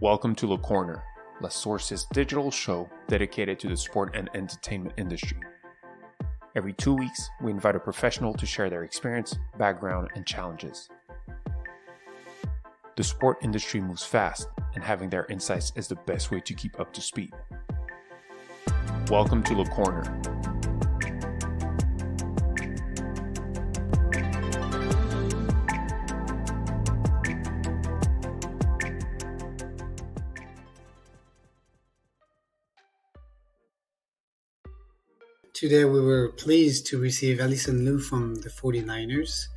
Welcome to Le Corner, La Source's digital show dedicated to the sport and entertainment industry. Every 2 weeks, we invite a professional to share their experience, background, and challenges. The sport industry moves fast, and having their insights is the best way to keep up to speed. Welcome to Le Corner. Today we were pleased to receive Alison Lu from the 49ers.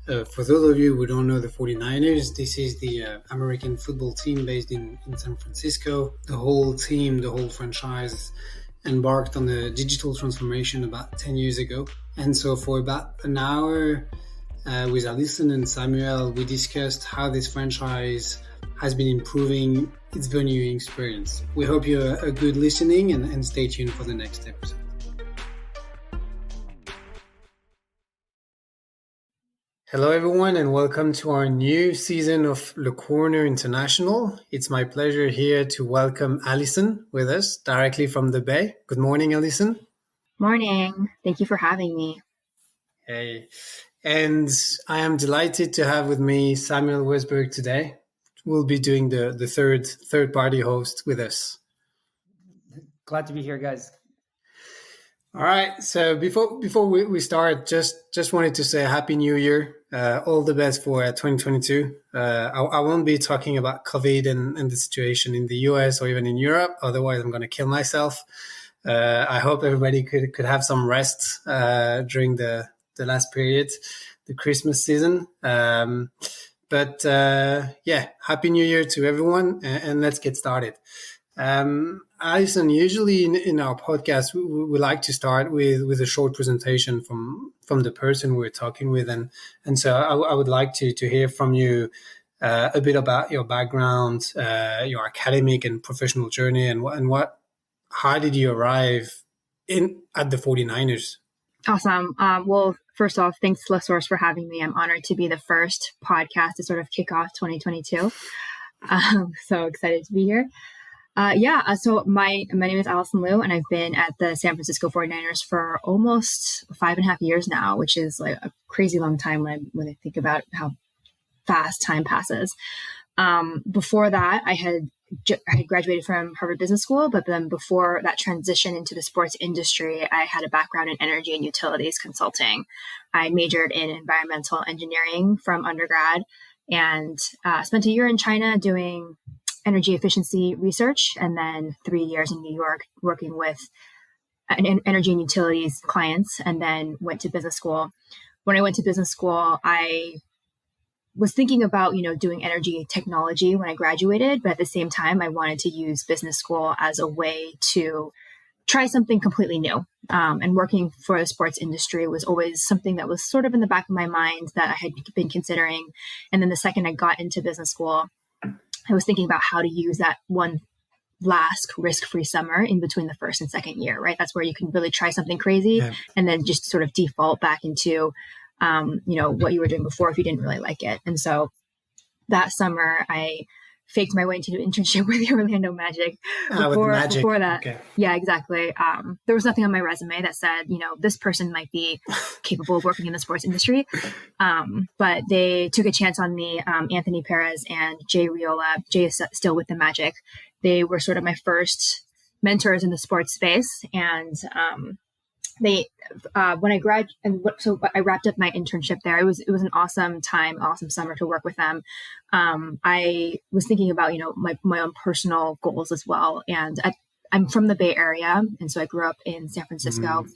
For those of you who don't know the 49ers, this is the American football team based in San Francisco. The whole team, the whole franchise embarked on a digital transformation about 10 years ago. And so for about an hour with Alison and Samuel, we discussed how this franchise has been improving its venue experience. We hope you're a good listening and stay tuned for the next episode. Hello, everyone, and welcome to our new season of Le Corner International. It's my pleasure here to welcome Alison with us directly from the Bay. Good morning, Alison. Morning. Thank you for having me. Hey, and I am delighted to have with me Samuel Westberg today. We'll be doing the third party host with us. Glad to be here, guys. All right. So before we start, just wanted to say Happy New Year. All the best for 2022. I won't be talking about COVID and the situation in the US or even in Europe. Otherwise, I'm going to kill myself. I hope everybody could have some rest during the last period, the Christmas season. But Happy New Year to everyone, and let's get started. Alison, usually in our podcast, we like to start with a short presentation from the person we're talking with. And so I would like to hear from you a bit about your background, your academic and professional journey, and how did you arrive at the 49ers? Awesome. Well, first off, thanks La Source for having me. I'm honored to be the first podcast to sort of kick off 2022. So excited to be here. So my name is Alison Lu, and I've been at the San Francisco 49ers for almost 5.5 years now, which is like a crazy long time when I think about how fast time passes. Before that, I had graduated from Harvard Business School, but then before that transition into the sports industry, I had a background in energy and utilities consulting. I majored in environmental engineering from undergrad and spent a year in China doing energy efficiency research, and then 3 years in New York working with energy and utilities clients, and then went to business school. When I went to business school, I was thinking about, doing energy technology when I graduated, but at the same time, I wanted to use business school as a way to try something completely new. And working for the sports industry was always something that was sort of in the back of my mind that I had been considering. And then the second I got into business school, I was thinking about how to use that one last risk-free summer in between the first and second year, right? That's where you can really try something crazy and then just sort of default back into, what you were doing before if you didn't really like it. And so that summer, I faked my way into an internship with the Orlando Magic. Before that, okay. Yeah, exactly. There was nothing on my resume that said, this person might be capable of working in the sports industry. But they took a chance on me. Anthony Perez and Jay Riola. Jay is still with the Magic. They were sort of my first mentors in the sports space. And when I graduated, so I wrapped up my internship there. It was an awesome time, awesome summer to work with them. I was thinking about, my own personal goals as well. And I'm from the Bay Area. And so I grew up in San Francisco,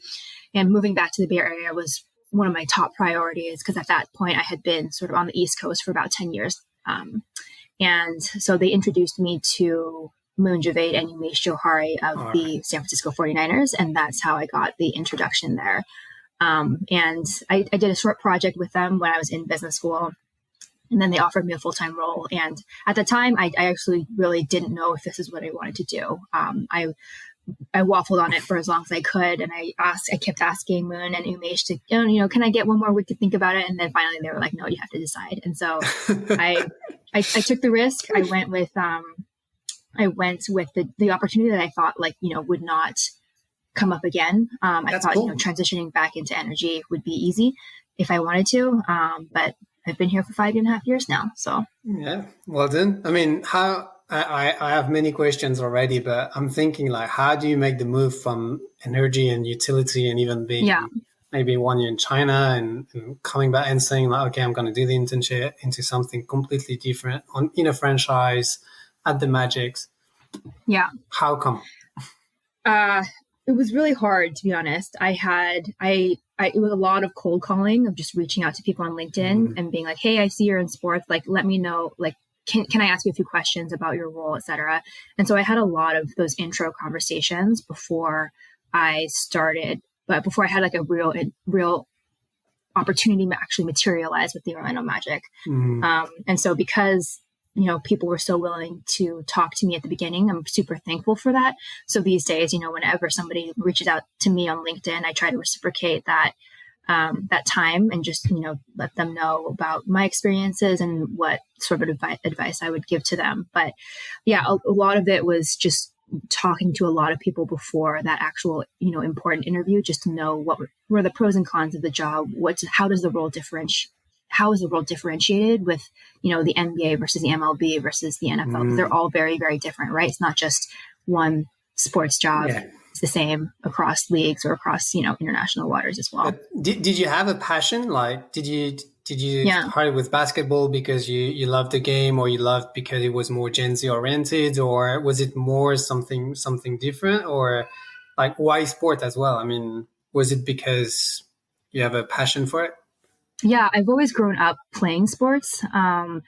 and moving back to the Bay Area was one of my top priorities, because at that point I had been sort of on the East Coast for about 10 years. And so they introduced me to Moon Javed and Umesh Johari of the San Francisco 49ers. And that's how I got the introduction there. And I did a short project with them when I was in business school. And then they offered me a full-time role. And at the time, I actually really didn't know if this is what I wanted to do. I waffled on it for as long as I could. And I kept asking Moon and Umesh to, can I get one more week to think about it? And then finally they were like, no, you have to decide. And so I took the risk. I went with I went with the opportunity that I thought would not come up again. I thought, cool. Transitioning back into energy would be easy if I wanted to. But I've been here for 5.5 years now. So yeah, well done. I mean, I have many questions already, but I'm thinking how do you make the move from energy and utility and even being maybe 1 year in China and coming back and saying okay, I'm going to do the internship into something completely different in a franchise at the Magics. Yeah. How come? It was really hard, to be honest. It was a lot of cold calling, of just reaching out to people on LinkedIn and being like, hey, I see you're in sports. Let me know, can I ask you a few questions about your role, et cetera? And so I had a lot of those intro conversations before I started, but before I had a real opportunity to actually materialize with the Orlando Magic. And so because people were so willing to talk to me at the beginning, I'm super thankful for that. So these days, whenever somebody reaches out to me on LinkedIn, I try to reciprocate that time and just, let them know about my experiences and what sort of advice I would give to them. But yeah, a lot of it was just talking to a lot of people before that actual, important interview, just to know what were the pros and cons of the job. How is the role differentiated with, the NBA versus the MLB versus the NFL? Because they're all very, very different, right? It's not just one sports job. Yeah. It's the same across leagues or across, international waters as well. Did you have a passion? Did you start with basketball because you loved the game, or you loved because it was more Gen Z oriented, or was it more something different, or why sport as well? I mean, was it because you have a passion for it? Yeah, I've always grown up playing sports. And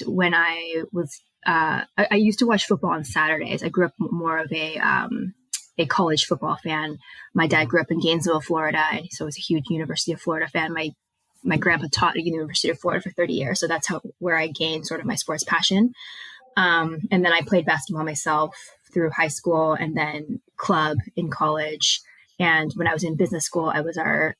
when I was, I used to watch football on Saturdays. I grew up more of a college football fan. My dad grew up in Gainesville, Florida, and so I was a huge University of Florida fan. My grandpa taught at University of Florida for 30 years. So that's where I gained sort of my sports passion. And then I played basketball myself through high school and then club in college. And when I was in business school, I was our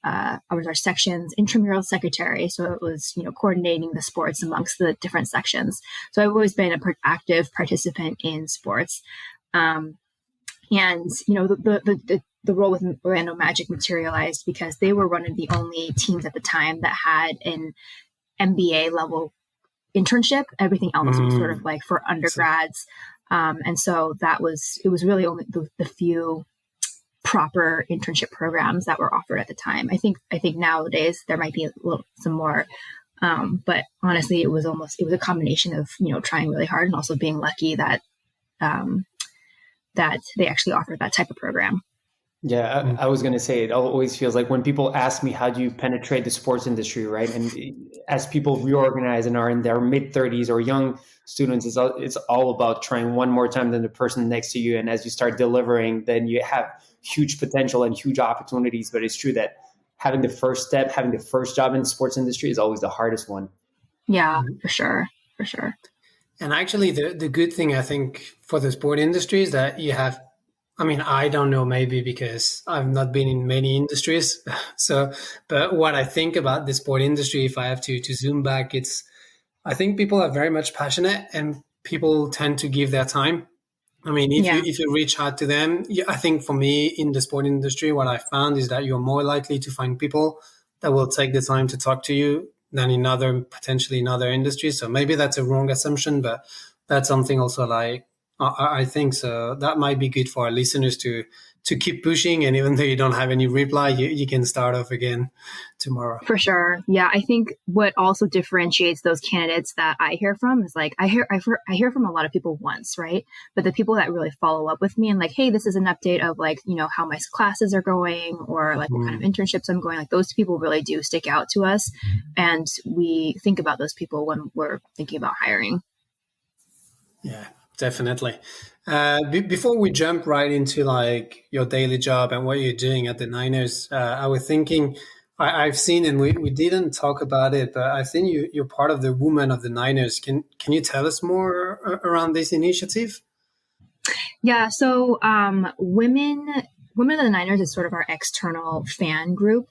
section's intramural secretary. So it was, coordinating the sports amongst the different sections. So I've always been an active participant in sports. And, the role with Orlando Magic materialized because they were one of the only teams at the time that had an MBA level internship. Everything else was sort of for undergrads. And so it was really only the few proper internship programs that were offered at the time. I think nowadays there might be some more, but honestly, it was a combination of, trying really hard and also being lucky that they actually offered that type of program. Yeah, I was going to say, it always feels like when people ask me, how do you penetrate the sports industry, right? And as people reorganize and are in their mid-30s or young students, it's all about trying one more time than the person next to you. And as you start delivering, then you have huge potential and huge opportunities. But it's true that having the first step, having the first job in the sports industry is always the hardest one. Yeah, for sure. And actually, the good thing, I think, for the sport industry is that you have, I mean, I don't know, maybe because I've not been in many industries. But what I think about the sport industry, if I have to zoom back, I think people are very much passionate and people tend to give their time. I mean, if you reach out to them, I think for me in the sport industry, what I found is that you're more likely to find people that will take the time to talk to you than potentially in other industries. So maybe that's a wrong assumption, but that's something also I think so. That might be good for our listeners to keep pushing. And even though you don't have any reply, you can start off again tomorrow. For sure. Yeah. I think what also differentiates those candidates that I hear from is I hear from a lot of people once, right? But the people that really follow up with me and hey, this is an update of how my classes are going or what kind of internships I'm going, those people really do stick out to us. And we think about those people when we're thinking about hiring. Yeah. Definitely. Before we jump right into your daily job and what you're doing at the Niners, I was thinking, I've seen, and we didn't talk about it, but I think you're part of the Women of the Niners. Can you tell us more around this initiative? Yeah. So Women of the Niners is sort of our external fan group,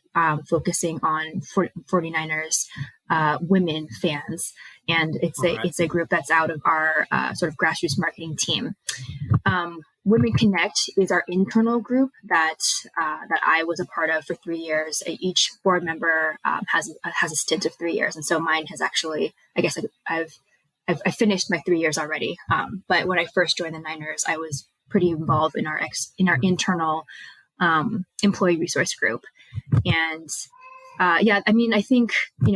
focusing on 49ers women fans. and it's a group that's out of our sort of grassroots marketing team. Women Connect is our internal group that I was a part of for 3 years. Each board member has a stint of 3 years, and so mine has actually, I guess, I've finished my 3 years already. But when I first joined the Niners, I was pretty involved in our internal employee resource group, and I think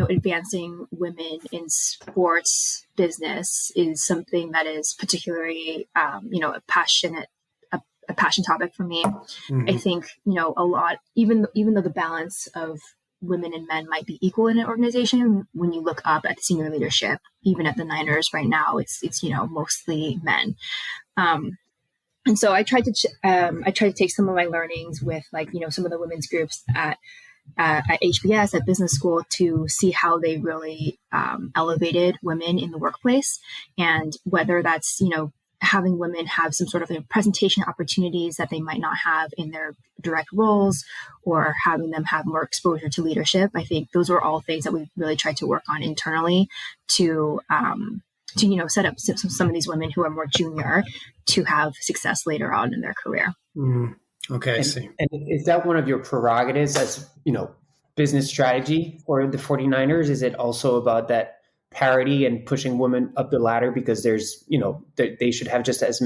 advancing women in sports business is something that is particularly a passion topic for me. Mm-hmm. I think a lot, even though the balance of women and men might be equal in an organization, when you look up at the senior leadership, even at the Niners right now, it's mostly men. And so I tried to take some of my learnings with some of the women's groups at HBS, at business school, to see how they really elevated women in the workplace, and whether that's having women have some sort of presentation opportunities that they might not have in their direct roles, or having them have more exposure to leadership. I think those were all things that we really tried to work on internally to set up some of these women who are more junior to have success later on in their career. Mm. Okay, I see. And is that one of your prerogatives as business strategy for the 49ers? Is it also about that parity and pushing women up the ladder, because there's they should have just as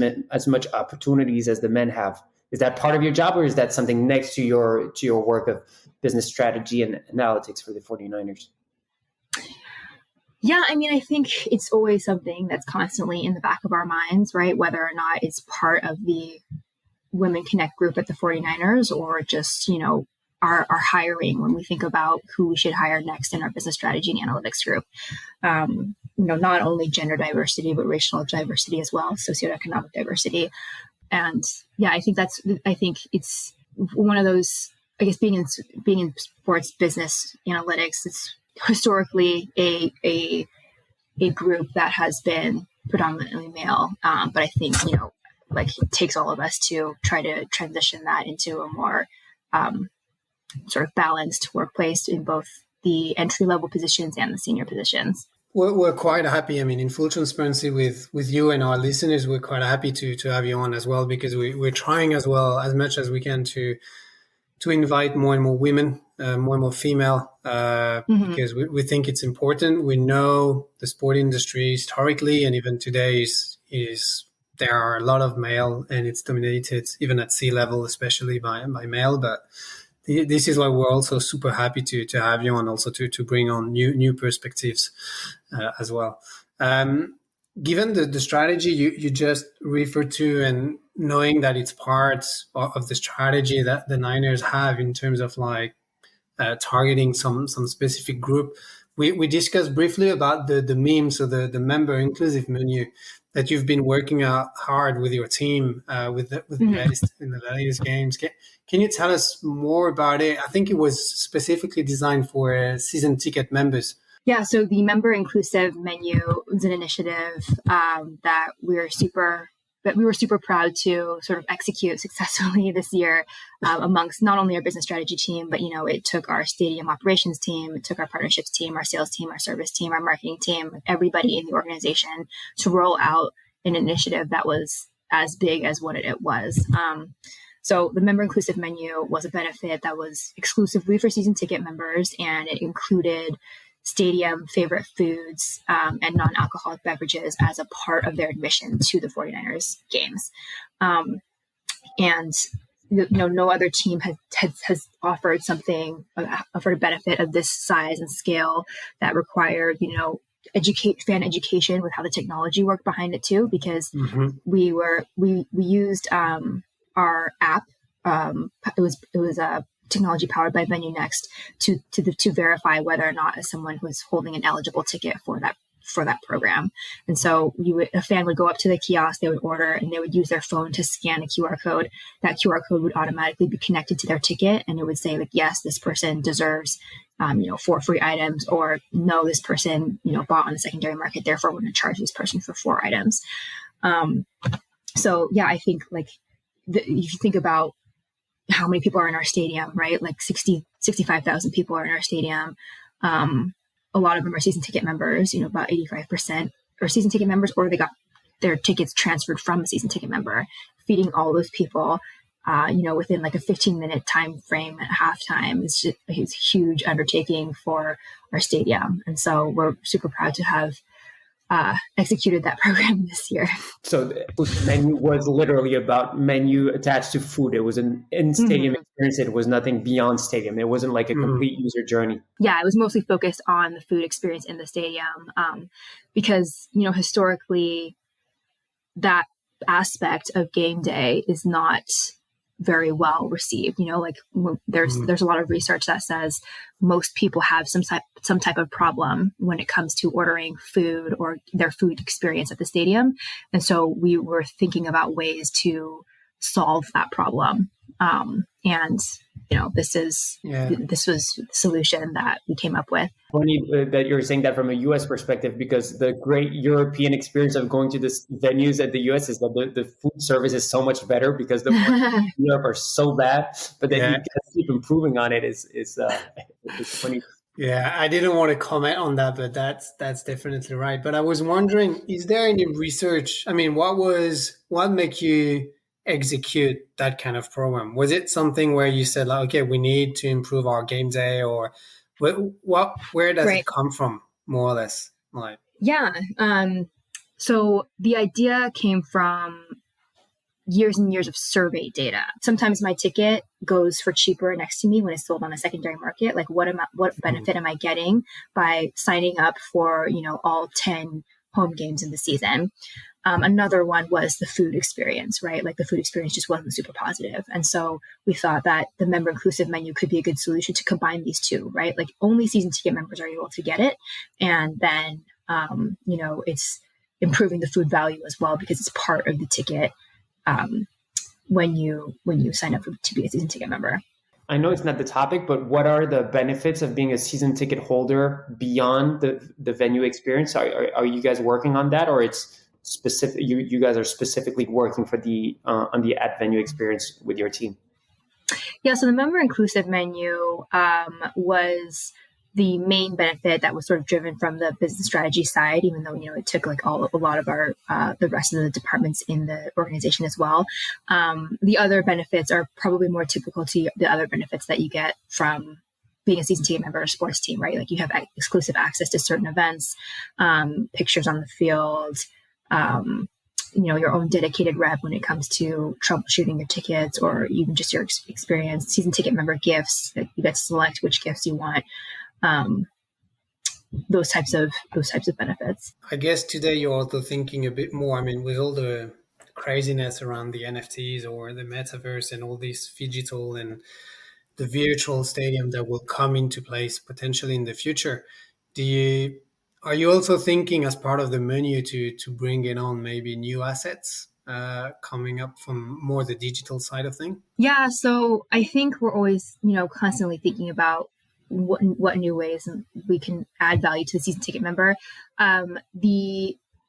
much opportunities as the men have? Is that part of your job, or is that something next to your work of business strategy and analytics for the 49ers? Yeah, I think it's always something that's constantly in the back of our minds, right? Whether or not it's part of the Women Connect group at the 49ers, or just, our hiring, when we think about who we should hire next in our business strategy and analytics group. Not only gender diversity, but racial diversity as well, socioeconomic diversity. And yeah, I think it's one of those, I guess, being in sports business analytics, it's historically a group that has been predominantly male. But I think, it takes all of us to try to transition that into a more sort of balanced workplace in both the entry-level positions and the senior positions. We're quite happy. In full transparency with you and our listeners, we're quite happy to have you on as well, because we're trying as well, as much as we can, to invite more and more women, more and more female, because we think it's important. We know the sport industry historically and even today is there are a lot of male, and it's dominated even at C-level, especially by male. But this is why we're also super happy to have you on, also to bring on new perspectives as well. Given the strategy you just referred to, and knowing that it's part of the strategy that the Niners have in terms of targeting some specific group, we discussed briefly about the meme, so the member inclusive menu that you've been working hard with your team with the latest games. Can you tell us more about it? I think it was specifically designed for season ticket members. Yeah, so the member inclusive menu was an initiative that we were super proud to sort of execute successfully this year amongst not only our business strategy team, but it took our stadium operations team, it took our partnerships team, our sales team, our service team, our marketing team, everybody in the organization to roll out an initiative that was as big as what it was. So the member inclusive menu was a benefit that was exclusively for season ticket members, and it included stadium favorite foods and non-alcoholic beverages as a part of their admission to the 49ers games. And no other team has offered a benefit of this size and scale that required, fan education with how the technology worked behind it too, because we used our app. It was a technology powered by VenueNext to verify whether or not someone was holding an eligible ticket for that program. And so a fan would go up to the kiosk, they would order, and they would use their phone to scan a QR code. That QR code would automatically be connected to their ticket, and it would say yes, this person deserves 4 free items, or no, this person bought on the secondary market, therefore we're going to charge this person for 4 items. So yeah, I think if you think about how many people are in our stadium, right? 65,000 people are in our stadium. a lot of them are season ticket members, about 85% are season ticket members, or they got their tickets transferred from a season ticket member. Feeding all those people, within like a 15-minute time frame at halftime is just a huge undertaking for our stadium. And so we're super proud to have executed that program this year. So the menu was literally about menu attached to food. It was an in-stadium experience. It was nothing beyond stadium. It wasn't like a complete user journey. Yeah, it was mostly focused on the food experience in the stadium because, historically, that aspect of game day is not very well received. There's a lot of research that says most people have some type of problem when it comes to ordering food or their food experience at the stadium. And so we were thinking about ways to solve that problem. This was the solution that we came up with. Funny that you're saying that from a U.S. perspective, because the great European experience of going to this venues at the U.S. is that the food service is so much better because the ones in Europe are so bad, but then you can keep improving on it. It's funny. Yeah, I didn't want to comment on that, but that's definitely right. But I was wondering, is there any research? I mean, what made you execute that kind of program? Was it something where you said, like, okay, we need to improve our game day, or where does it come from, more or less? Like, yeah. So the idea came from years and years of survey data. Sometimes my ticket goes for cheaper next to me when it's sold on a secondary market. Like, what benefit am I getting by signing up for, all 10 home games in the season? Another one was the food experience, right? Like, the food experience just wasn't super positive. And so we thought that the member inclusive menu could be a good solution to combine these two, right? Like, only season ticket members are able to get it. And then, it's improving the food value as well, because it's part of the ticket when you sign up to be a season ticket member. I know it's not the topic, but what are the benefits of being a season ticket holder beyond the venue experience? Are you guys working on that, or it's specific? You guys are specifically working for on the at venue experience with your team? Yeah, so the member inclusive menu was the main benefit that was sort of driven from the business strategy side, even though, it took like a lot of our, the rest of the departments in the organization as well. The other benefits are probably more typical to the other benefits that you get from being a season ticket member or a sports team, right? Like, you have exclusive access to certain events, pictures on the field, your own dedicated rep when it comes to troubleshooting your tickets, or even just your experience. Season ticket member gifts, that you get to select which gifts you want. Those types of benefits. I guess today you're also thinking a bit more. I mean, with all the craziness around the NFTs or the metaverse and all these digital and the virtual stadium that will come into place potentially in the future, are you also thinking as part of the menu to bring in on maybe new assets coming up from more the digital side of things? Yeah, so I think we're always, constantly thinking about what new ways we can add value to the season ticket member.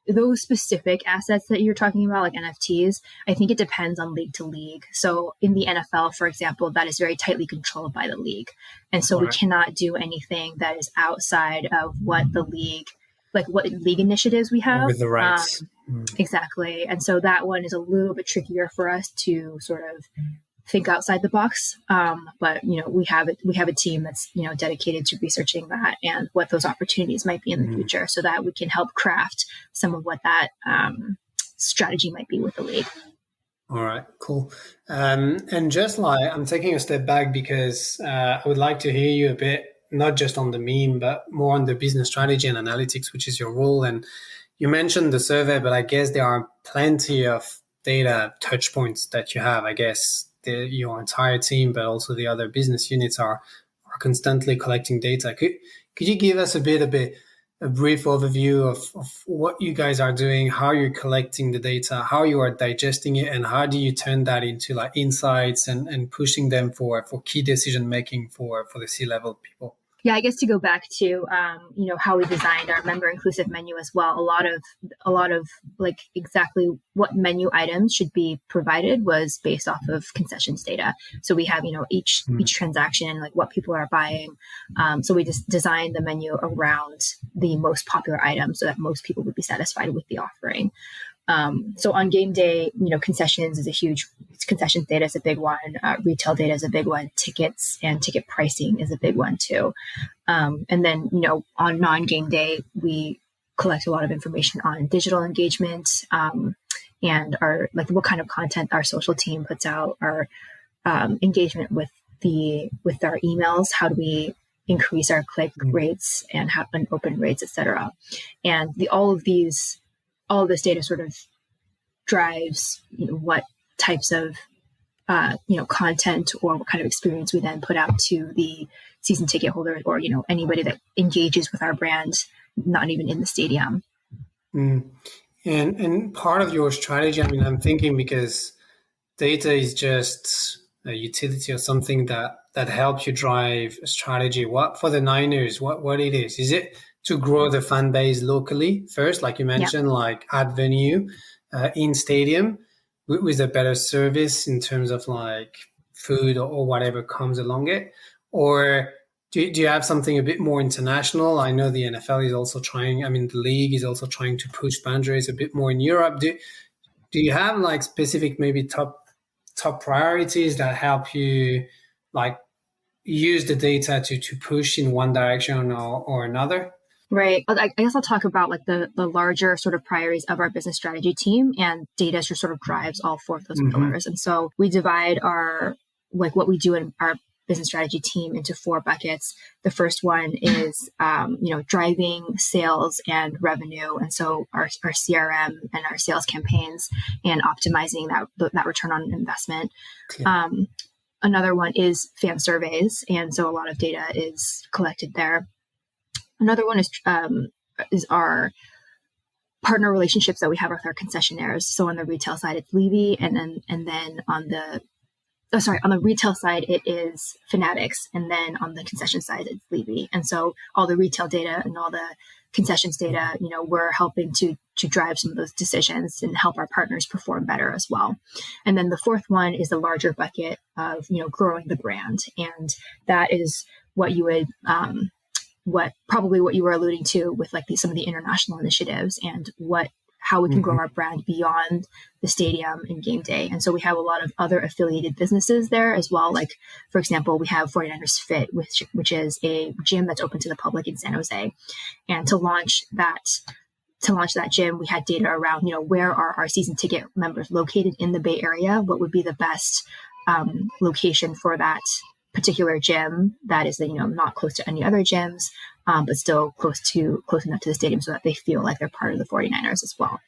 Those specific assets that you're talking about, like NFTs, I think it depends on league to league. So in the NFL, for example, that is very tightly controlled by the league. And so we cannot do anything that is outside of what the league, like what league initiatives we have. With the rights. Exactly. And so that one is a little bit trickier for us to sort of think outside the box. But, we have a team that's, dedicated to researching that and what those opportunities might be in the future, so that we can help craft some of what that strategy might be with the league. All right, cool. And just like, I'm taking a step back because I would like to hear you a bit, not just on the meme, but more on the business strategy and analytics, which is your role. And you mentioned the survey, but I guess there are plenty of data touch points that you have. I guess your entire team, but also the other business units are constantly collecting data. Could you give us a brief overview of what you guys are doing, how you're collecting the data, how you are digesting it, and how do you turn that into like insights and pushing them for key decision making for the C-level people? Yeah, I guess to go back to how we designed our member inclusive menu as well. A lot of like exactly what menu items should be provided was based off of concessions data. So we have each transaction, like what people are buying. So we just designed the menu around the most popular items so that most people would be satisfied with the offering. So on game day, concessions data is a big one. Retail data is a big one. Tickets and ticket pricing is a big one too. And then, on non-game day, we collect a lot of information on digital engagement, and what kind of content our social team puts out, our engagement with our emails. How do we increase our click rates and open rates, et cetera. And all of this data sort of drives, what types of, content or what kind of experience we then put out to the season ticket holder or, anybody that engages with our brand, not even in the stadium. And part of your strategy, I'm thinking because data is just a utility or something that helps you drive a strategy. What for the Niners, what it is it to grow the fan base locally first, like you mentioned, like at venue, in stadium with a better service in terms of like food or whatever comes along it? Or do you have something a bit more international? I know the NFL is also trying, the league is also trying to push boundaries a bit more in Europe. Do you have like specific maybe top priorities that help you like use the data to push in one direction or another? Right. I guess I'll talk about like the larger sort of priorities of our business strategy team, and data just sort of drives all four of those pillars. And so we divide what we do in our business strategy team into 4 buckets. The first one is, driving sales and revenue. And so our CRM and our sales campaigns and optimizing that return on investment. Okay. Another one is fan surveys. And so a lot of data is collected there. Another one is our partner relationships that we have with our concessionaires. So on the retail side, it's Levy, and then on the retail side, it is Fanatics, and then on the concession side, it's Levy. And so all the retail data and all the concessions data, we're helping to drive some of those decisions and help our partners perform better as well. And then the fourth one is the larger bucket of growing the brand, and that is what you would what you were alluding to with like some of the international initiatives and how we can grow our brand beyond the stadium and game day. And so we have a lot of other affiliated businesses there as well. Like, for example, we have 49ers Fit, which is a gym that's open to the public in San Jose. And to launch that gym, we had data around, where are our season ticket members located in the Bay Area? What would be the best location for that particular gym that is, not close to any other gyms, but still close enough to the stadium so that they feel like they're part of the 49ers as well.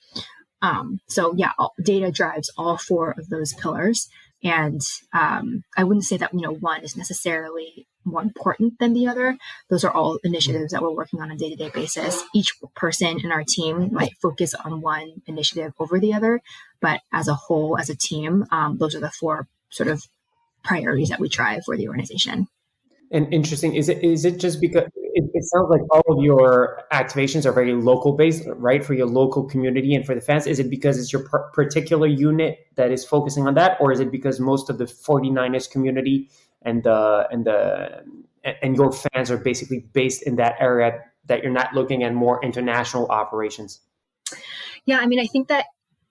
Data drives all 4 of those pillars. And I wouldn't say that, one is necessarily more important than the other. Those are all initiatives that we're working on a day-to-day basis. Each person in our team might focus on one initiative over the other, but as a whole, as a team, those are the 4 sort of priorities that we drive for the organization. And interesting, is it just because it sounds like all of your activations are very local based, right? For your local community and for the fans, is it because it's your particular unit that is focusing on that, or is it because most of the 49ers community and your fans are basically based in that area that you're not looking at more international operations? Yeah, I think that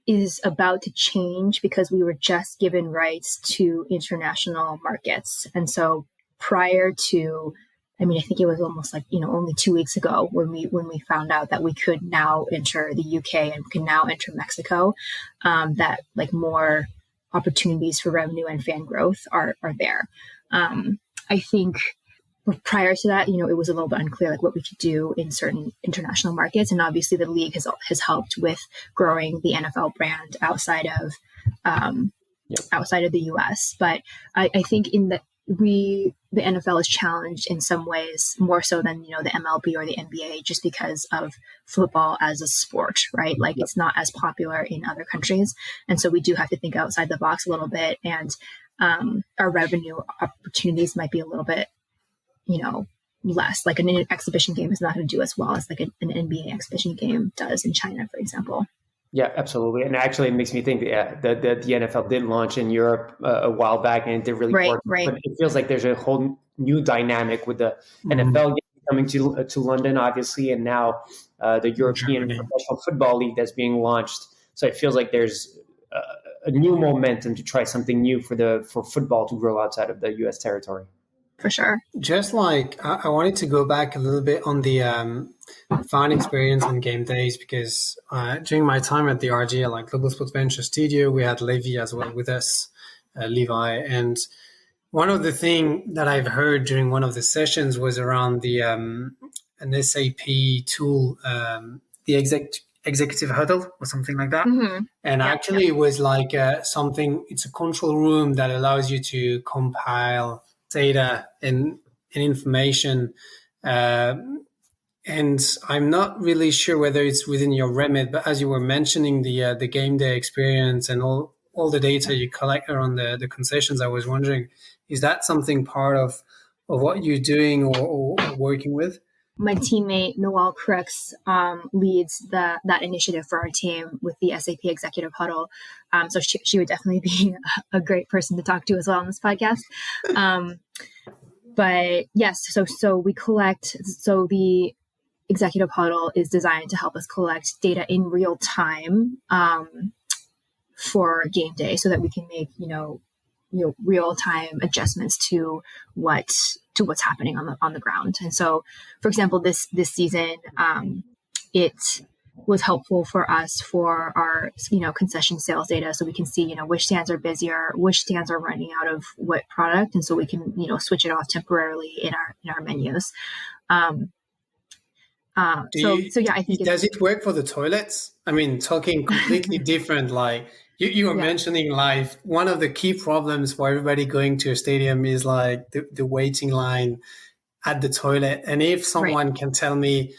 is about to change because we were just given rights to international markets. And so prior to, I think it was almost like, only 2 weeks ago when we found out that we could now enter the UK and we can now enter Mexico, that like more opportunities for revenue and fan growth are there. I think prior to that, it was a little bit unclear like what we could do in certain international markets. And obviously the league has helped with growing the NFL brand outside of the US. But I think the NFL is challenged in some ways more so than, the MLB or the NBA, just because of football as a sport, right? Like it's not as popular in other countries. And so we do have to think outside the box a little bit, and our revenue opportunities might be a little bit, less. Like an exhibition game is not going to do as well as like an NBA exhibition game does in China, for example. Yeah, absolutely. And actually, it makes me think that the NFL did launch in Europe a while back, and it did really work. Right. But it feels like there's a whole new dynamic with the NFL coming to London, obviously, and now the European Professional Football League that's being launched. So it feels like there's a new momentum to try something new for football to grow outside of the U.S. territory. For sure. Just like I wanted to go back a little bit on the fan experience on game days, because during my time at the RG, like Global Sports Venture Studio, we had Levi as well with us, Levi. And one of the things that I've heard during one of the sessions was around the an SAP tool, the executive huddle or something like that. And actually it was like something, it's a control room that allows you to compile data and information. And I'm not really sure whether it's within your remit, but as you were mentioning the game day experience and all the data you collect around the concessions, I was wondering, is that something part of what you're doing or working with? My teammate Noelle Crooks leads that initiative for our team with the SAP Executive Huddle. So she would definitely be a great person to talk to as well on this podcast. But yes, so we collect. So the Executive Huddle is designed to help us collect data in real time for game day, so that we can make real time adjustments to what's happening on the ground. And so, for example, this season, it was helpful for us for our concession sales data, so we can see which stands are busier, which stands are running out of what product, and so we can switch it off temporarily in our menus. I think does it work for the toilets? I mean, talking completely different, like you were mentioning, like one of the key problems for everybody going to a stadium is like the waiting line at the toilet. And if someone can tell me,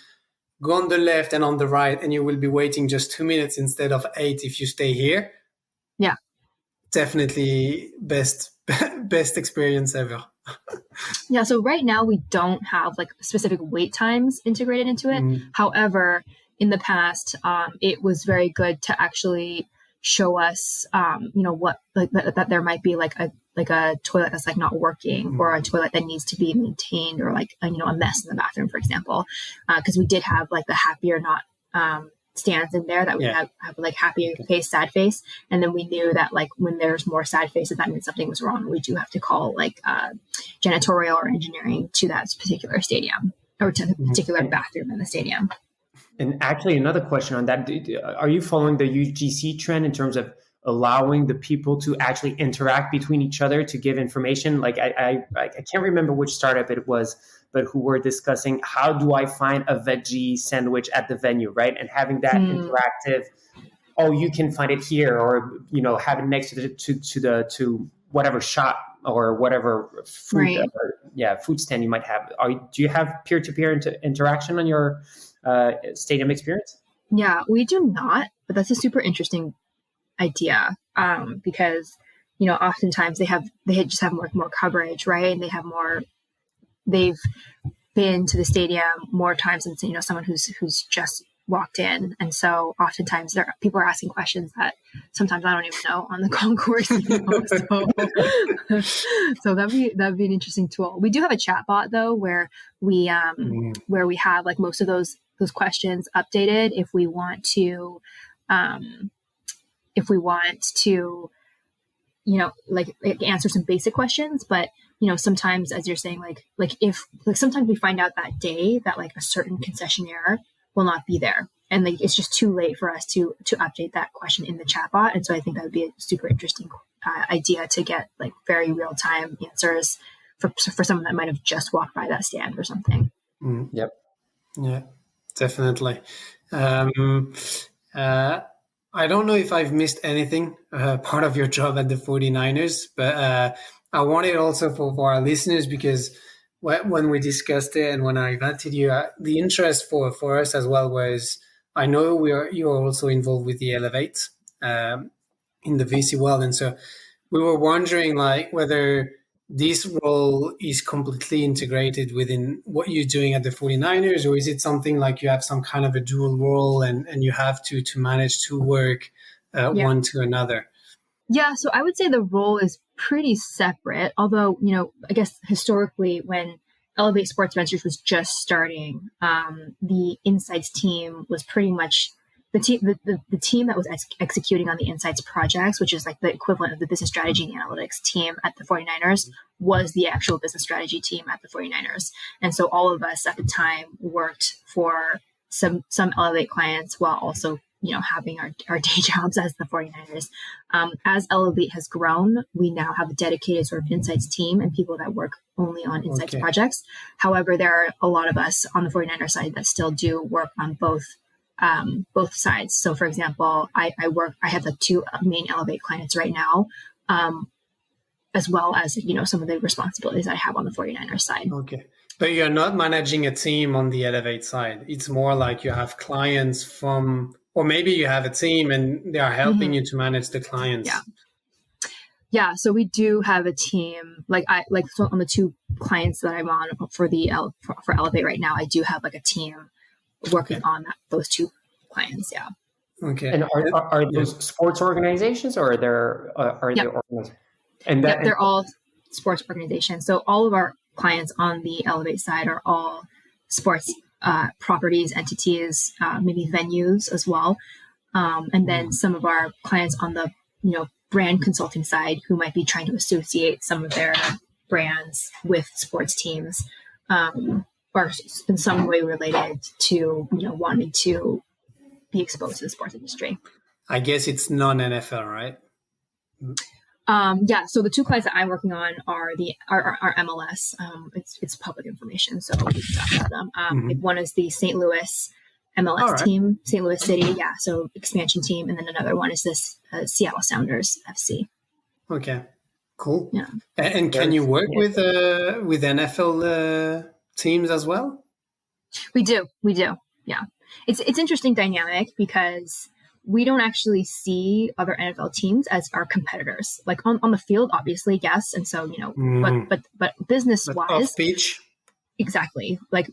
go on the left and on the right, and you will be waiting just 2 minutes instead of 8 if you stay here. Yeah. Definitely best experience ever. Yeah. So right now we don't have like specific wait times integrated into it. However, in the past, it was very good to actually show us, what that there might be like a toilet that's like not working, or a toilet that needs to be maintained, or like a mess in the bathroom, for example, because we did have like the happy or not stands in there that we have like happy face, sad face, and then we knew that like when there's more sad faces, that means something was wrong. We do have to call like janitorial or engineering to that particular stadium, or to the particular bathroom in the stadium. And actually, another question on that: are you following the UGC trend in terms of allowing the people to actually interact between each other to give information? Like I can't remember which startup it was, but who were discussing how do I find a veggie sandwich at the venue, right? And having that interactive, you can find it here, or have it next to whatever shop or whatever food food stand you might have. Do you have peer-to-peer interaction on your stadium experience? Yeah, we do not, but that's a super interesting idea, because oftentimes they just have more coverage, right? And they've been to the stadium more times than someone who's just walked in, and so oftentimes people are asking questions that sometimes I don't even know on the concourse. So that'd be an interesting tool. We do have a chat bot though, where we have like most of those questions updated if we want to like answer some basic questions. But sometimes, as you're saying, like if sometimes we find out that day that like a certain concessionaire will not be there, and like it's just too late for us to update that question in the chatbot. And so I think that would be a super interesting idea to get like very real time answers for someone that might have just walked by that stand or something. Yep. Yeah, definitely. I don't know if I've missed anything part of your job at the 49ers, but I wanted also for our listeners, because when we discussed it and when I invited you, the interest for us as well was, I know you're also involved with the Elevate in the VC world, and so we were wondering like whether this role is completely integrated within what you're doing at the 49ers, or is it something like you have some kind of a dual role and you have to manage to work one to another? Yeah, so I would say the role is pretty separate, although, I guess historically when Elevate Sports Ventures was just starting, the Insights team was pretty much the team that was executing on the Insights projects, which is like the equivalent of the business strategy and analytics team at the 49ers, was the actual business strategy team at the 49ers. And so all of us at the time worked for some Elevate clients while also having our day jobs as the 49ers. As Elevate has grown, we now have a dedicated sort of Insights team and people that work only on Insights projects. However, there are a lot of us on the 49er side that still do work on both sides. So for example, I have like 2 main Elevate clients right now, as well as, some of the responsibilities I have on the 49er side. Okay. But you're not managing a team on the Elevate side. It's more like you have clients or maybe you have a team and they are helping you to manage the clients. Yeah. So we do have a team. So on the 2 clients that I'm on for Elevate right now, I do have like a team working on those 2 clients. Yeah. Okay. And are those sports organizations, or are there organizations? And they're all sports organizations. So all of our clients on the Elevate side are all sports properties, entities, maybe venues as well. And then some of our clients on the, brand consulting side who might be trying to associate some of their brands with sports teams, are in some way related to, wanting to be exposed to the sports industry. I guess it's non-NFL, right? So the 2 clients that I'm working on are our MLS. It's public information, so we can talk about them. One is the St. Louis MLS team, St. Louis City, so expansion team, and then another one is this Seattle Sounders FC. Okay, cool. Yeah, and can you work with NFL teams as well? We do. Yeah, it's interesting dynamic because we don't actually see other NFL teams as our competitors. Like on the field, obviously, yes. And so, but business wise, off pitch, exactly. Like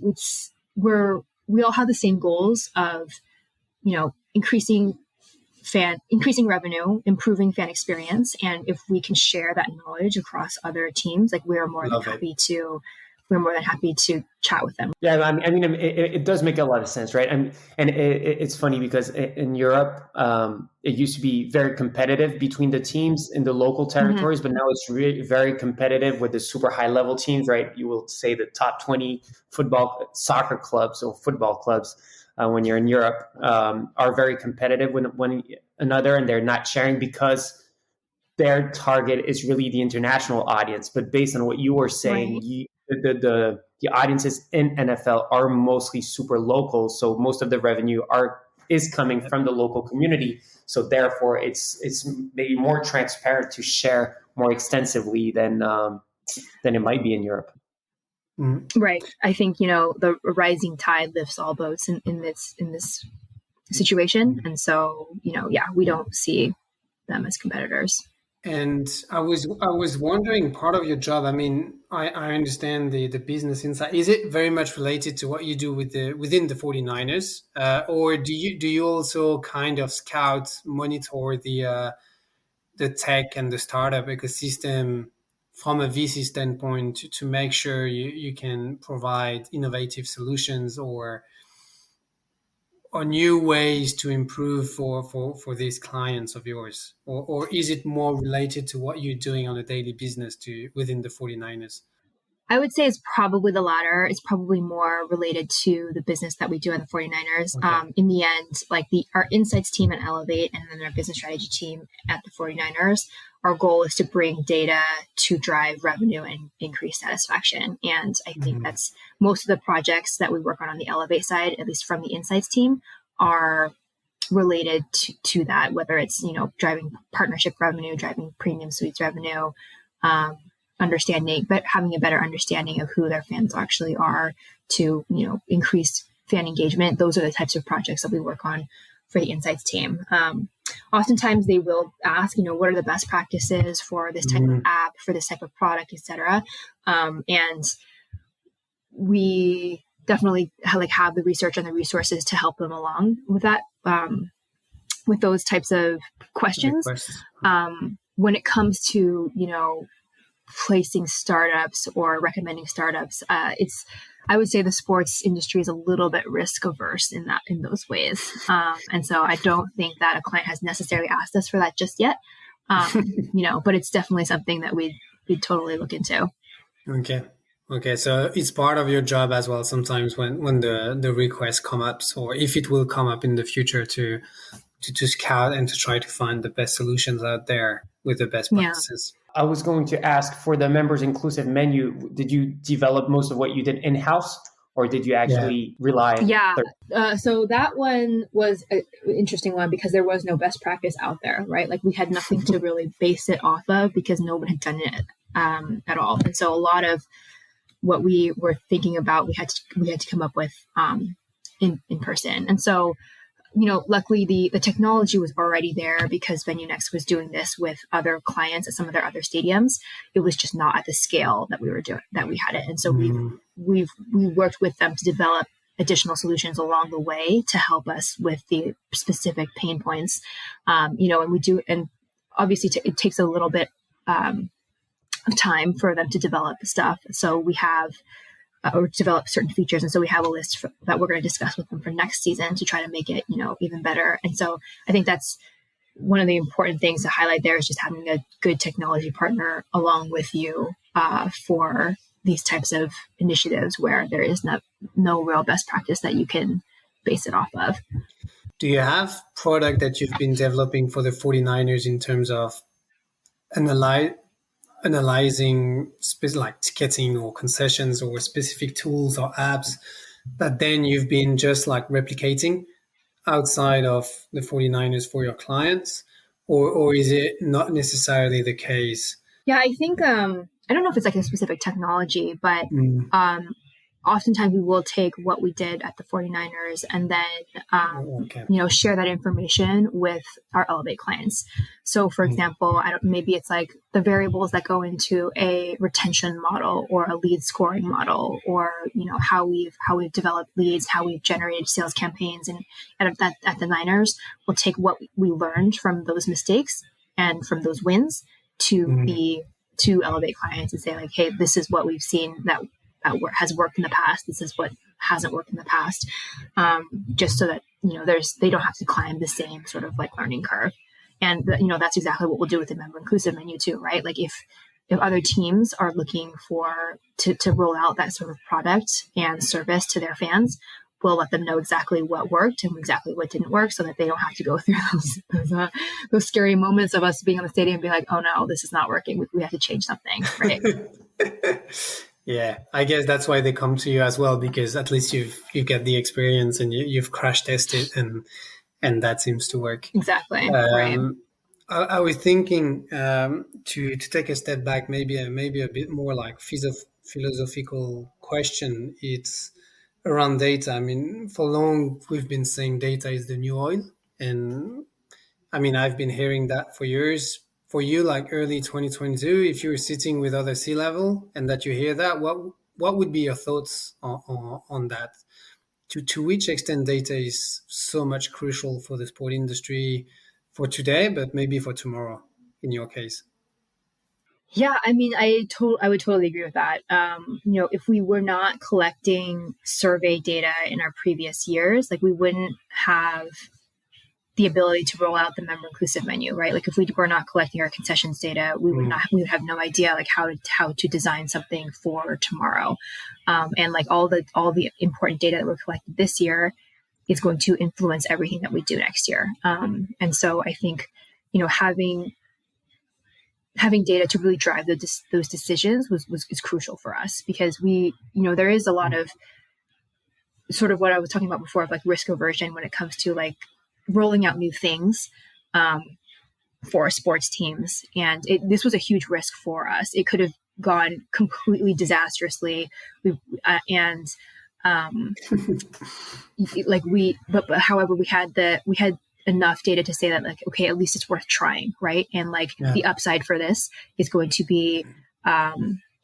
we all have the same goals of, increasing revenue, improving fan experience. And if we can share that knowledge across other teams, like we're more than happy to chat with them. Yeah, I mean, it does make a lot of sense, right? And it's funny because in Europe, it used to be very competitive between the teams in the local territories, but now it's really very competitive with the super high level teams, right? You will say the top 20 soccer clubs or football clubs when you're in Europe are very competitive with one another, and they're not sharing because their target is really the international audience. But based on what you were saying, the audiences in NFL are mostly super local, so most of the revenue is coming from the local community. So therefore, it's maybe more transparent to share more extensively than it might be in Europe. Right. I think the rising tide lifts all boats in this situation, and so we don't see them as competitors. And I was wondering, part of your job, I mean, I understand the business inside. Is it very much related to what you do within the 49ers? Or do you also kind of monitor the tech and the startup ecosystem from a VC standpoint to make sure you can provide innovative solutions or new ways to improve for these clients of yours? Or is it more related to what you're doing on a daily business within the 49ers? I would say it's probably the latter. It's probably more related to the business that we do at the 49ers. Okay. In the end, like our Insights team at Elevate and then our business strategy team at the 49ers, our goal is to bring data to drive revenue and increase satisfaction. And I think that's most of the projects that we work on the Elevate side, at least from the Insights team, are related to that, whether it's, driving partnership revenue, driving premium suites revenue, having a better understanding of who their fans actually are to, increase fan engagement. Those are the types of projects that we work on for the Insights team. oftentimes they will ask, what are the best practices for this type of app, for this type of product, etc. And we definitely have the research and the resources to help them along with that, with those types of questions. When it comes to, placing startups or recommending startups, I would say the sports industry is a little bit risk averse in those ways. And so I don't think that a client has necessarily asked us for that just yet. But it's definitely something that we'd totally look into. Okay. So it's part of your job as well sometimes when the request come up, or if it will come up in the future, to scout and to try to find the best solutions out there with the best practices. I was going to ask, for the members inclusive menu, did you develop most of what you did in-house, or did you actually rely on so that one was an interesting one because there was no best practice out there, right? Like we had nothing to really base it off of because no one had done it at all. And so a lot of what we were thinking about, we had to come up with in person. And so luckily the technology was already there because VenueNext was doing this with other clients at some of their other stadiums. It was just not at the scale that we had it. And so we worked with them to develop additional solutions along the way to help us with the specific pain points. And we do, and obviously it takes a little bit of time for them to develop stuff. So we have or develop certain features. And so we have a list that we're going to discuss with them for next season to try to make it, even better. And so I think that's one of the important things to highlight there is just having a good technology partner along with you for these types of initiatives where there is no real best practice that you can base it off of. Do you have product that you've been developing for the 49ers in terms of analyzing like ticketing or concessions or specific tools or apps that then you've been just like replicating outside of the 49ers for your clients, or is it not necessarily the case? Yeah, I think I don't know if it's like a specific technology, but oftentimes we will take what we did at the 49ers and then, share that information with our Elevate clients. So for example, maybe it's like the variables that go into a retention model or a lead scoring model, or, how we've developed leads, how we've generated sales campaigns. And at the Niners, we'll take what we learned from those mistakes and from those wins to Elevate clients and say like, hey, this is what we've seen that has worked in the past. This is what hasn't worked in the past. Just so that, they don't have to climb the same sort of like learning curve. And, that's exactly what we'll do with the member inclusive menu too, right? Like if other teams are looking to roll out that sort of product and service to their fans, we'll let them know exactly what worked and exactly what didn't work so that they don't have to go through those scary moments of us being on the stadium and be like, oh no, this is not working. We have to change something, right? Yeah, I guess that's why they come to you as well, because at least you've got the experience and you've crash tested and that seems to work. Exactly. Right. I was thinking to take a step back, maybe a bit more like philosophical question. It's around data. I mean, for long we've been saying data is the new oil, and I mean I've been hearing that for years. For you, like early 2022, if you were sitting with other C-level and that you hear that, what would be your thoughts on that? To which extent data is so much crucial for the sport industry for today, but maybe for tomorrow, in your case? Yeah, I mean, I would totally agree with that. If we were not collecting survey data in our previous years, like we wouldn't have the ability to roll out the member inclusive menu, right? Like if we were not collecting our concessions data, we would have no idea like how to design something for tomorrow. And like all the important data that we're collecting this year is going to influence everything that we do next year. And so I think, having data to really drive those decisions is crucial for us, because there is a lot of sort of what I was talking about before of like risk aversion when it comes to like rolling out new things for sports teams. And this was a huge risk for us. It could have gone completely disastrously. However, we had enough data to say that like, okay, at least it's worth trying, right? And like the upside for this is going to be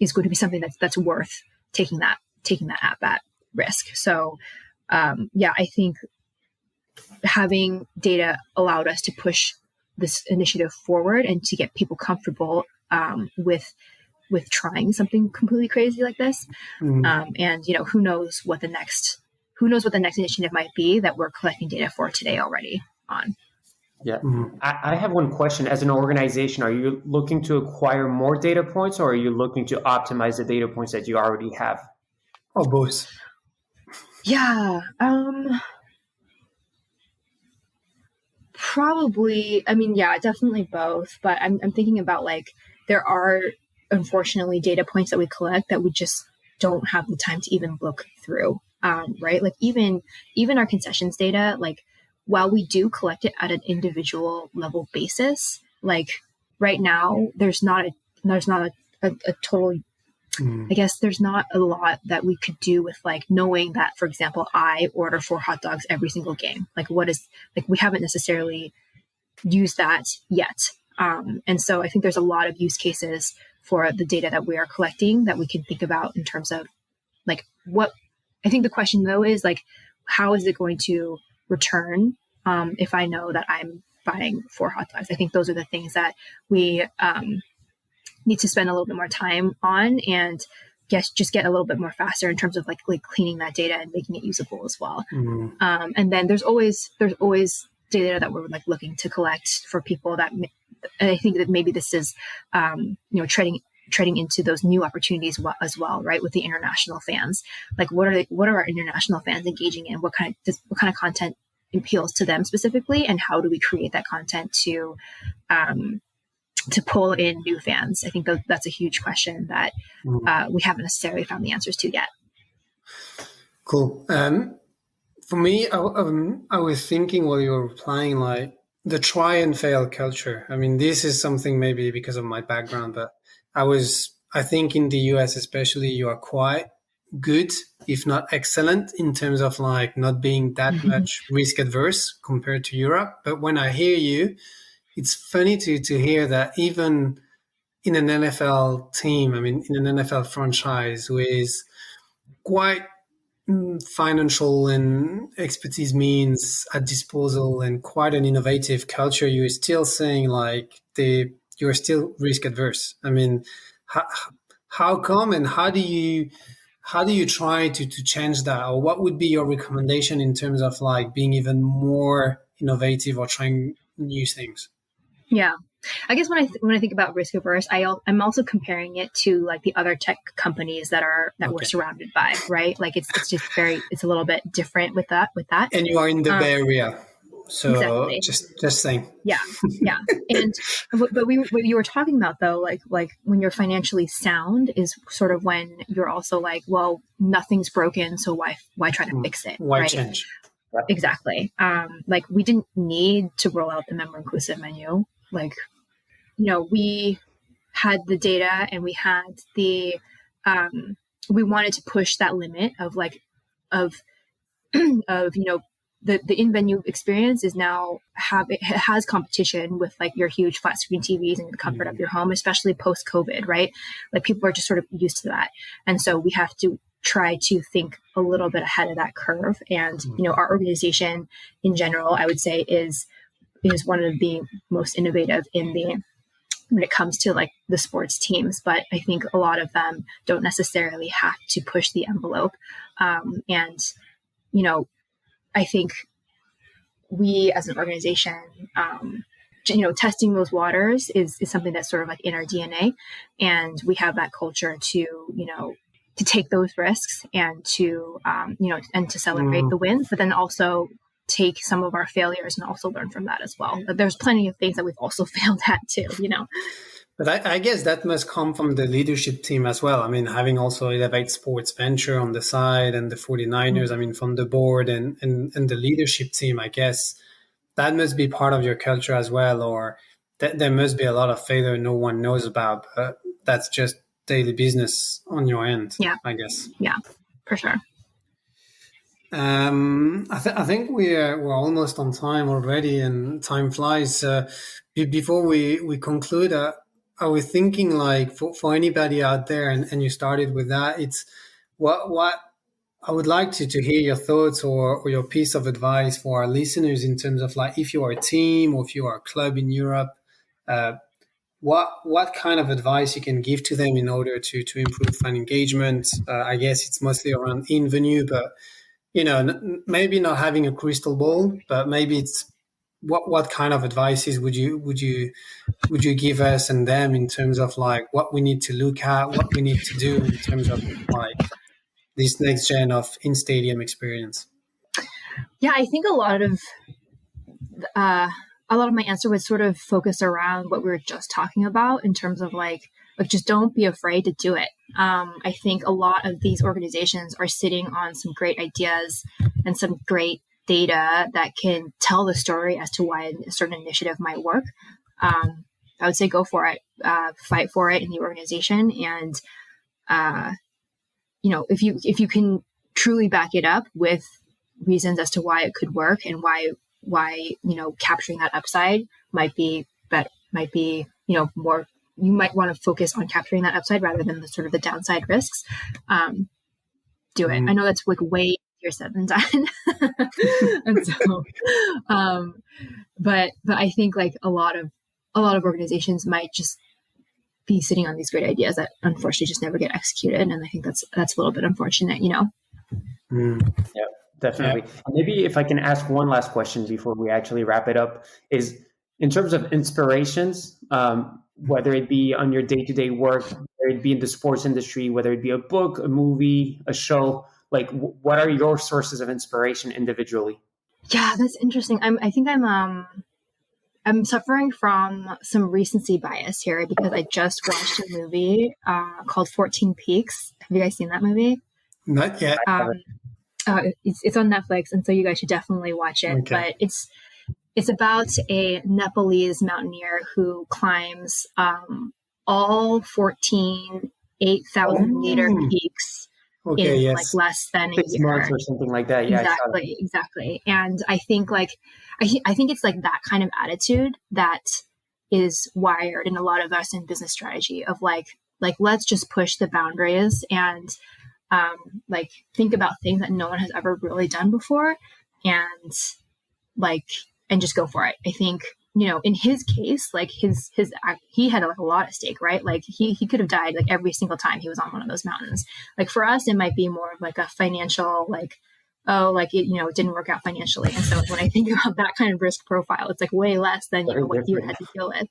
something that's worth taking that at bat risk. So I think having data allowed us to push this initiative forward and to get people comfortable with trying something completely crazy like this. And who knows what the next initiative might be that we're collecting data for today already on. Yeah. I have one question. As an organization, are you looking to acquire more data points, or are you looking to optimize the data points that you already have? Oh, both. Yeah. Probably. I mean, yeah, definitely both. But I'm thinking about like there are unfortunately data points that we collect that we just don't have the time to even look through. Right? Like even our concessions data, like while we do collect it at an individual level basis, like right now there's not a total. I guess there's not a lot that we could do with like knowing that, for example, I order 4 hot dogs every single game. Like we haven't necessarily used that yet. And so I think there's a lot of use cases for the data that we are collecting that we can think about in terms of like what I think the question though is like, how is it going to return if I know that I'm buying 4 hot dogs? I think those are the things that we need to spend a little bit more time on and just get a little bit more faster in terms of like cleaning that data and making it usable as well. And then there's always data that we're like looking to collect for people that, and I think that maybe this is, treading into those new opportunities as well, right? With the international fans, like what are our international fans engaging in? What kind of content appeals to them specifically, and how do we create that content to pull in new fans? I think that's a huge question that we haven't necessarily found the answers to yet. Cool. For me, I was thinking while you were replying, like the try and fail culture. I mean, this is something maybe because of my background, but I think in the US especially, you are quite good, if not excellent, in terms of like not being that much risk adverse compared to Europe. But when I hear you, it's funny to hear that even in an NFL team, I mean, in an NFL franchise with quite financial and expertise means at disposal and quite an innovative culture, you're still saying like you're still risk adverse. I mean, how come, and how do you try to change that, or what would be your recommendation in terms of like being even more innovative or trying new things? Yeah. I guess when I think about risk averse, I'm also comparing it to like the other tech companies that we're surrounded by, right? Like it's just it's a little bit different with that. And you are in the Bay Area, so exactly. just saying. Yeah. And but what you were talking about though, like when you're financially sound is sort of when you're also like, well, nothing's broken, so why try to fix it? Why right? change? Exactly. Like we didn't need to roll out the member inclusive menu. Like, we had the data and we had the, we wanted to push that limit of the in-venue experience is now it has competition with like your huge flat screen TVs and the comfort of your home, especially post COVID, right? Like people are just sort of used to that. And so we have to try to think a little bit ahead of that curve. And, our organization in general, I would say is one of the most innovative when it comes to like the sports teams, but I think a lot of them don't necessarily have to push the envelope. And I think we as an organization, testing those waters is something that's sort of like in our DNA. And we have that culture to take those risks and to, and to celebrate the wins, but then also take some of our failures and also learn from that as well. But there's plenty of things that we've also failed at too, But I guess that must come from the leadership team as well. I mean, having also Elevate Sports Venture on the side and the 49ers, I mean, from the board and the leadership team, I guess that must be part of your culture as well, or there must be a lot of failure no one knows about, but that's just daily business on your end, I guess. Yeah, for sure. I think we're almost on time already, and time flies. Before we conclude, I was thinking like for anybody out there, and you started with that. It's what I would like to hear your thoughts or your piece of advice for our listeners in terms of like if you are a team or if you are a club in Europe. What kind of advice you can give to them in order to improve fan engagement? I guess it's mostly around in venue, but maybe not having a crystal ball, but maybe it's what kind of advices would you give us and them in terms of like what we need to look at, what we need to do in terms of like this next gen of in stadium experience? Yeah, I think a lot of my answer would sort of focus around what we were just talking about in terms of like just don't be afraid to do it. I think a lot of these organizations are sitting on some great ideas and some great data that can tell the story as to why a certain initiative might work. I would say go for it, fight for it in the organization. And, if you can truly back it up with reasons as to why it could work and why capturing that upside might be more, you might want to focus on capturing that upside rather than the downside risks. Do it. I know that's like way easier said than done. And so, but I think like a lot of organizations might just be sitting on these great ideas that unfortunately just never get executed. And I think that's a little bit unfortunate, Yeah, definitely. Yeah. Maybe if I can ask one last question before we actually wrap it up, is in terms of inspirations, whether it be on your day-to-day work, whether it be in the sports industry, whether it be a book, a movie, a show, like what are your sources of inspiration individually? Yeah, that's interesting. I think I'm suffering from some recency bias here because I just watched a movie called 14 Peaks. Have you guys seen that movie? Not yet. It's on Netflix, and so you guys should definitely watch it. Okay. But it's about a Nepalese mountaineer who climbs all 14 8,000 meter peaks in like less than 6 months or something like that. Yeah, exactly. And I think I think it's like that kind of attitude that is wired in a lot of us in business strategy of like let's just push the boundaries and think about things that no one has ever really done before and just go for it. I think, in his case, like he had like a lot at stake, right? Like he could have died like every single time he was on one of those mountains. Like for us, it might be more of like a financial, it didn't work out financially. And so when I think about that kind of risk profile, it's like way less than what you had to deal with.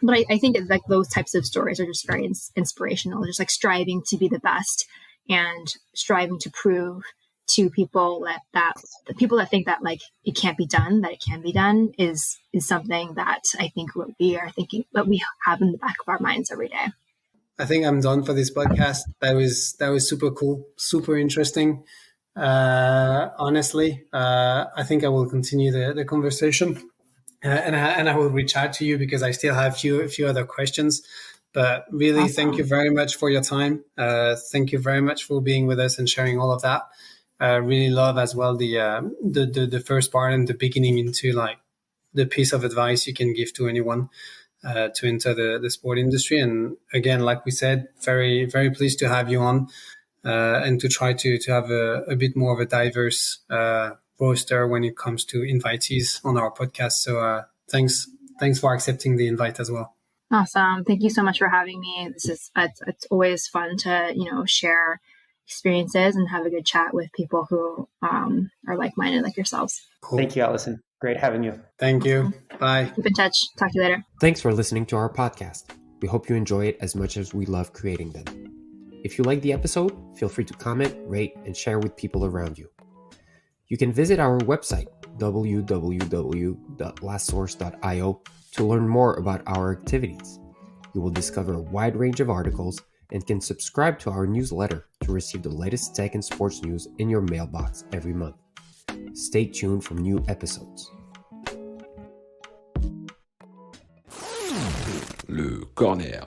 But I think that like those types of stories are just very inspirational, just like striving to be the best and striving to prove to people that the people that think that like it can't be done, that it can be done is something that I think what we are thinking, that we have in the back of our minds every day. I think I'm done for this podcast. That was super cool, super interesting. Honestly, I think I will continue the conversation. And I will reach out to you because I still have a few other questions. But really, awesome. Thank you very much for your time. Thank you very much for being with us and sharing all of that. I really love as well the first part and the beginning into like the piece of advice you can give to anyone to enter the sport industry. And again, like we said, very, very pleased to have you on and to try to have a bit more of a diverse roster when it comes to invitees on our podcast. So thanks for accepting the invite as well. Awesome. Thank you so much for having me. It's always fun to, share experiences and have a good chat with people who are like-minded like yourselves. Cool. Thank you, Alison. Great having you. Thank you. Bye. Keep in touch. Talk to you later. Thanks for listening to our podcast. We hope you enjoy it as much as we love creating them. If you like the episode, feel free to comment, rate, and share with people around you. You can visit our website, www.lastsource.io, to learn more about our activities. You will discover a wide range of articles and can subscribe to our newsletter to receive the latest tech and sports news in your mailbox every month. Stay tuned for new episodes. Le corner.